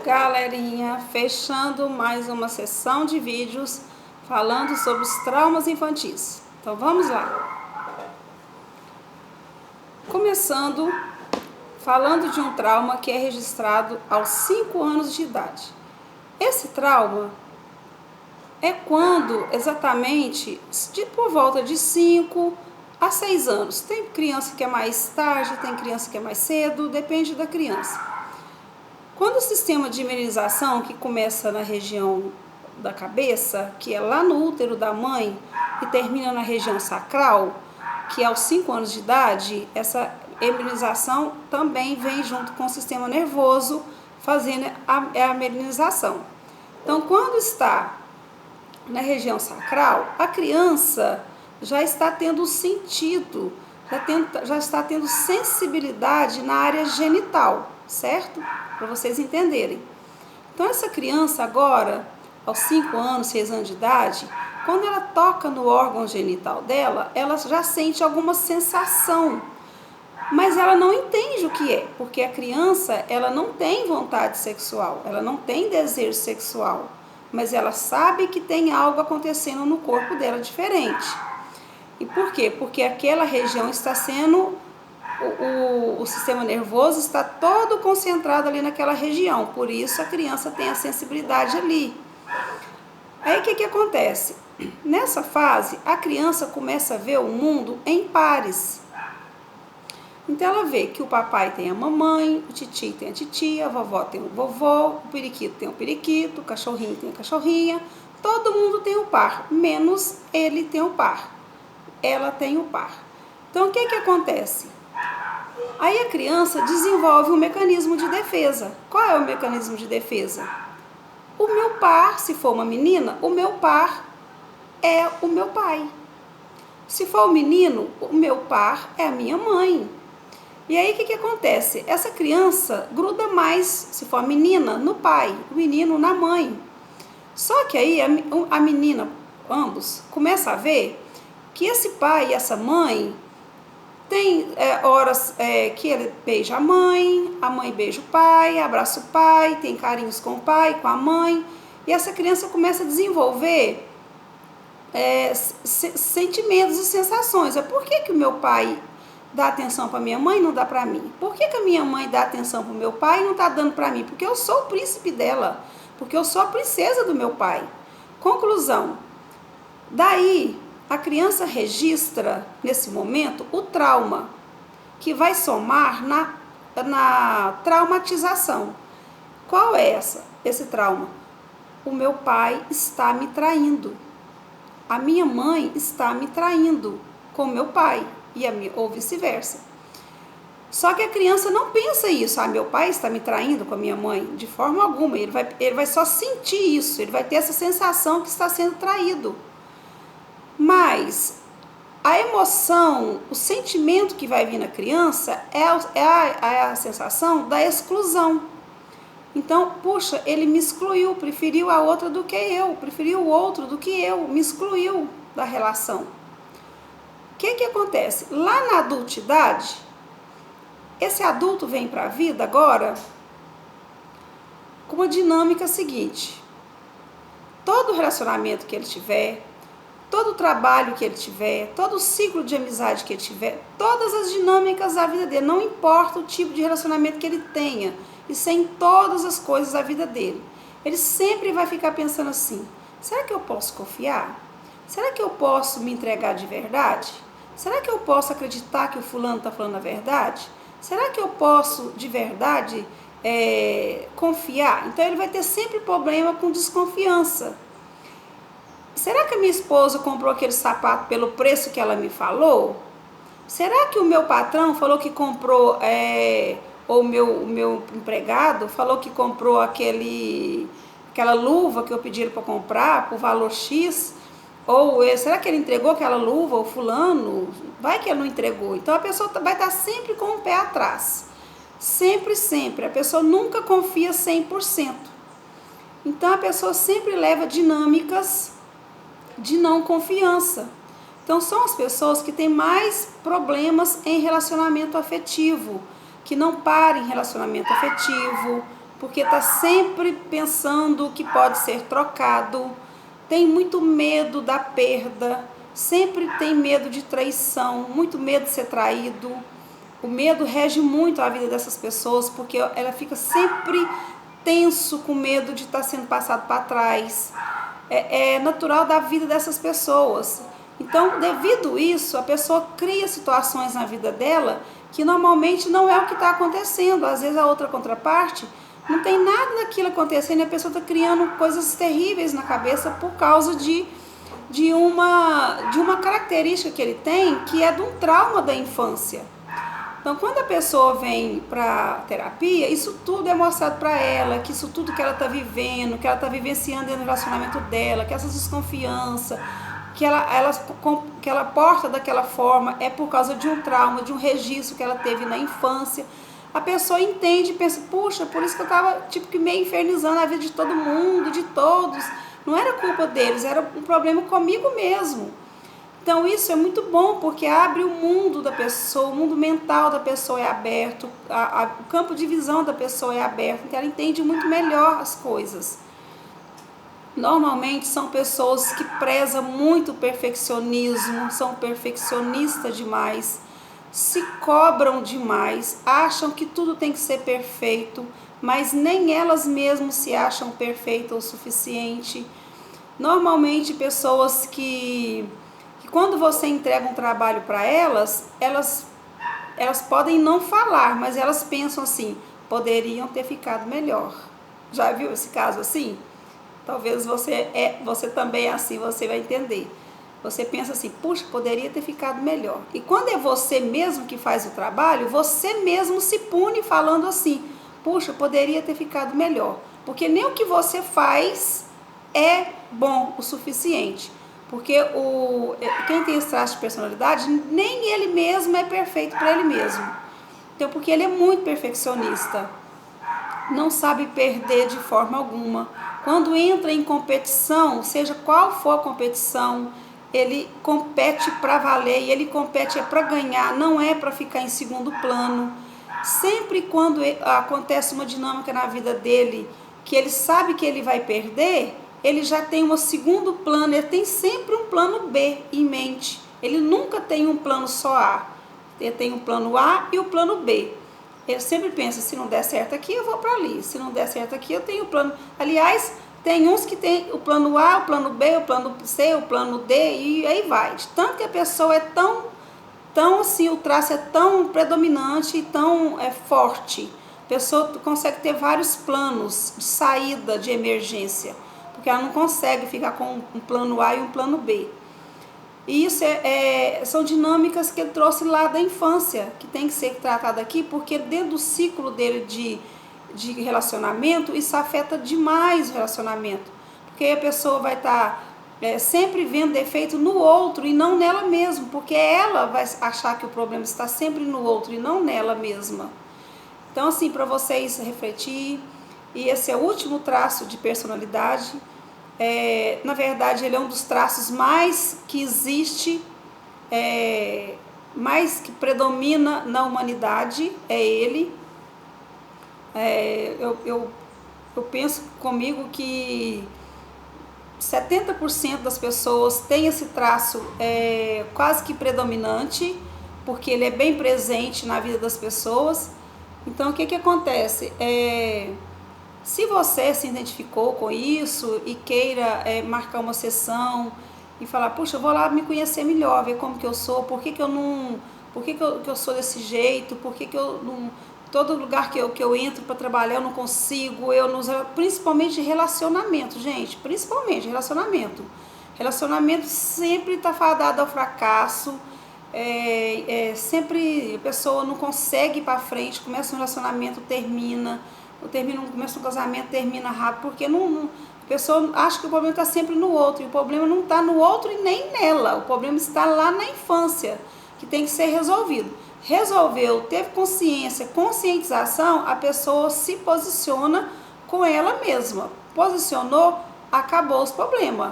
Galerinha, fechando mais uma sessão de vídeos falando sobre os traumas infantis. Então vamos lá. Começando falando de um trauma que é registrado aos 5 anos de idade. Esse trauma é quando exatamente por volta de 5 a 6 anos. Tem criança que é mais tarde, tem criança que é mais cedo, depende da criança. Quando o sistema de imunização, que começa na região da cabeça, que é lá no útero da mãe, e termina na região sacral, que é aos 5 anos de idade, essa imunização também vem junto com o sistema nervoso, fazendo a imunização. Então, quando está na região sacral, a criança já está tendo sentido, já está tendo sensibilidade na área genital, certo? Para vocês entenderem. Então, essa criança agora, aos 5 anos, 6 anos de idade, quando ela toca no órgão genital dela, ela já sente alguma sensação, mas ela não entende o que é, porque a criança, ela não tem vontade sexual, ela não tem desejo sexual, mas ela sabe que tem algo acontecendo no corpo dela diferente. E por quê? Porque aquela região está sendo, o sistema nervoso está todo concentrado ali naquela região, por isso a criança tem a sensibilidade ali. Aí o que acontece? Nessa fase, a criança começa a ver o mundo em pares. Então ela vê que o papai tem a mamãe, o titio tem a titia, a vovó tem o vovô, o periquito tem o periquito, o cachorrinho tem a cachorrinha, todo mundo tem o par, menos ele tem o par, ela tem o par. Então o que acontece? Aí a criança desenvolve um mecanismo de defesa. Qual é o mecanismo de defesa? O meu par, se for uma menina, o meu par é o meu pai. Se for um menino, o meu par é a minha mãe. E aí o que acontece? Essa criança gruda mais, se for a menina, no pai, o menino na mãe. Só que aí a menina, ambos, começa a ver que esse pai e essa mãe tem horas que ele beija a mãe beija o pai, abraça o pai, tem carinhos com o pai, com a mãe, e essa criança começa a desenvolver sentimentos e sensações. Por que o meu pai dá atenção para minha mãe e não dá para mim? Por que a minha mãe dá atenção para o meu pai e não está dando para mim? Porque eu sou o príncipe dela, porque eu sou a princesa do meu pai. Conclusão, daí a criança registra, nesse momento, o trauma, que vai somar na traumatização. Qual é esse trauma? O meu pai está me traindo. A minha mãe está me traindo com meu pai, ou vice-versa. Só que a criança não pensa isso. Meu pai está me traindo com a minha mãe? De forma alguma. Ele vai só sentir isso, ele vai ter essa sensação que está sendo traído. Mas a emoção, o sentimento que vai vir na criança é a sensação da exclusão. Então, puxa, ele me excluiu, preferiu a outra do que eu, preferiu o outro do que eu, me excluiu da relação. O que acontece? Lá na adultidade, esse adulto vem para a vida agora com uma dinâmica seguinte: todo relacionamento que ele tiver, todo o trabalho que ele tiver, todo o ciclo de amizade que ele tiver, todas as dinâmicas da vida dele, não importa o tipo de relacionamento que ele tenha, isso é em todas as coisas da vida dele, ele sempre vai ficar pensando assim: será que eu posso confiar? Será que eu posso me entregar de verdade? Será que eu posso acreditar que o fulano está falando a verdade? Será que eu posso de verdade confiar? Então ele vai ter sempre problema com desconfiança. Será que a minha esposa comprou aquele sapato pelo preço que ela me falou? Será que o meu patrão falou que comprou, ou o meu empregado falou que comprou aquela luva que eu pedi para comprar por valor X? Ou será que ele entregou aquela luva, o fulano? Vai que ele não entregou. Então a pessoa vai estar sempre com o pé atrás. Sempre, sempre. A pessoa nunca confia 100%. Então a pessoa sempre leva dinâmicas de não confiança. Então são as pessoas que têm mais problemas em relacionamento afetivo, que não param em relacionamento afetivo, porque está sempre pensando que pode ser trocado, tem muito medo da perda, sempre tem medo de traição, muito medo de ser traído. O medo rege muito a vida dessas pessoas, porque ela fica sempre tenso, com medo de estar sendo passado para trás. É natural da vida dessas pessoas. Então, devido a isso, a pessoa cria situações na vida dela que normalmente não é o que está acontecendo. Às vezes a outra contraparte não tem nada daquilo acontecendo e a pessoa está criando coisas terríveis na cabeça por causa de uma característica que ele tem, que é de um trauma da infância. Então, quando a pessoa vem para terapia, isso tudo é mostrado para ela, que isso tudo que ela está vivendo, que ela está vivenciando dentro do relacionamento dela, que essa desconfiança, que ela porta daquela forma é por causa de um trauma, de um registro que ela teve na infância. A pessoa entende e pensa, puxa, por isso que eu estava tipo que meio infernizando a vida de todo mundo, de todos. Não era culpa deles, era um problema comigo mesmo. Então isso é muito bom, porque abre o mundo da pessoa, o mundo mental da pessoa é aberto, o campo de visão da pessoa é aberto, então ela entende muito melhor as coisas. Normalmente são pessoas que prezam muito o perfeccionismo, são perfeccionistas demais, se cobram demais, acham que tudo tem que ser perfeito, mas nem elas mesmas se acham perfeitas o suficiente. Normalmente pessoas que quando você entrega um trabalho para elas podem não falar, mas elas pensam assim, poderiam ter ficado melhor. Já viu esse caso assim? Talvez você também é assim, você vai entender. Você pensa assim, puxa, poderia ter ficado melhor. E quando é você mesmo que faz o trabalho, você mesmo se pune falando assim, puxa, poderia ter ficado melhor. Porque nem o que você faz é bom o suficiente. Porque quem tem esse traço de personalidade, nem ele mesmo é perfeito para ele mesmo. Então, porque ele é muito perfeccionista. Não sabe perder de forma alguma. Quando entra em competição, seja qual for a competição, ele compete para valer, e ele compete para ganhar, não é para ficar em segundo plano. Sempre quando acontece uma dinâmica na vida dele, que ele sabe que ele vai perder, ele já tem um segundo plano, ele tem sempre um plano B em mente. Ele nunca tem um plano só A. Ele tem um plano A e o plano B. Ele sempre pensa, se não der certo aqui, eu vou para ali. Se não der certo aqui, eu tenho o plano... Aliás, tem uns que tem o plano A, o plano B, o plano C, o plano D, e aí vai. De tanto que a pessoa é tão assim, o traço é tão predominante e tão forte. A pessoa consegue ter vários planos de saída, de emergência, porque ela não consegue ficar com um plano A e um plano B. E isso são dinâmicas que ele trouxe lá da infância, que tem que ser tratado aqui, porque dentro do ciclo dele de relacionamento, isso afeta demais o relacionamento. Porque a pessoa vai estar sempre vendo defeito no outro e não nela mesma, porque ela vai achar que o problema está sempre no outro e não nela mesma. Então, assim, para vocês refletir, e esse é o último traço de personalidade. Na verdade, ele é um dos traços mais que existe, mais que predomina na humanidade, é ele. Eu penso comigo que 70% das pessoas tem esse traço quase que predominante, porque ele é bem presente na vida das pessoas. Então, o que acontece? Se você se identificou com isso e queira marcar uma sessão e falar, puxa, eu vou lá me conhecer melhor, ver como que eu sou, por que eu sou desse jeito, por que eu não, todo lugar que eu entro para trabalhar eu não consigo, principalmente relacionamento, gente, principalmente relacionamento. Relacionamento sempre está fadado ao fracasso, sempre a pessoa não consegue ir para frente, começa um relacionamento, começa um casamento, termina rápido, porque a pessoa acha que o problema está sempre no outro, e o problema não está no outro e nem nela, o problema está lá na infância, que tem que ser resolvido. Resolveu, teve consciência, conscientização, a pessoa se posiciona com ela mesma. Posicionou, acabou os problemas.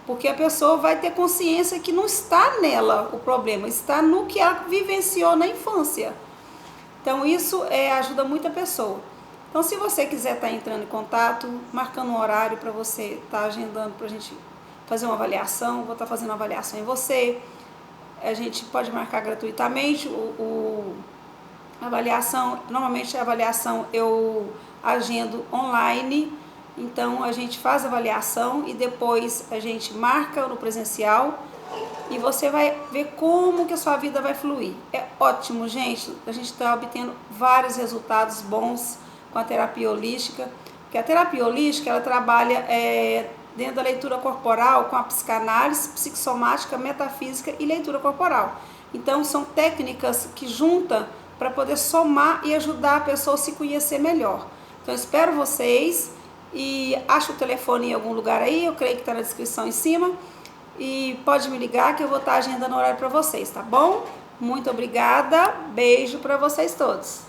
Porque a pessoa vai ter consciência que não está nela o problema, está no que ela vivenciou na infância. Então isso ajuda muito a pessoa. Então, se você quiser estar entrando em contato, marcando um horário para você estar agendando para a gente fazer uma avaliação, vou estar fazendo uma avaliação em você, a gente pode marcar gratuitamente a avaliação. Normalmente a avaliação eu agendo online, então a gente faz a avaliação e depois a gente marca no presencial e você vai ver como que a sua vida vai fluir. É ótimo, gente, a gente está obtendo vários resultados bons com a terapia holística, porque a terapia holística ela trabalha dentro da leitura corporal com a psicanálise, psicossomática, metafísica e leitura corporal. Então são técnicas que juntam para poder somar e ajudar a pessoa a se conhecer melhor. Então eu espero vocês e acho o telefone em algum lugar aí, eu creio que está na descrição em cima. E pode me ligar que eu vou estar agendando horário para vocês, tá bom? Muito obrigada, beijo para vocês todos.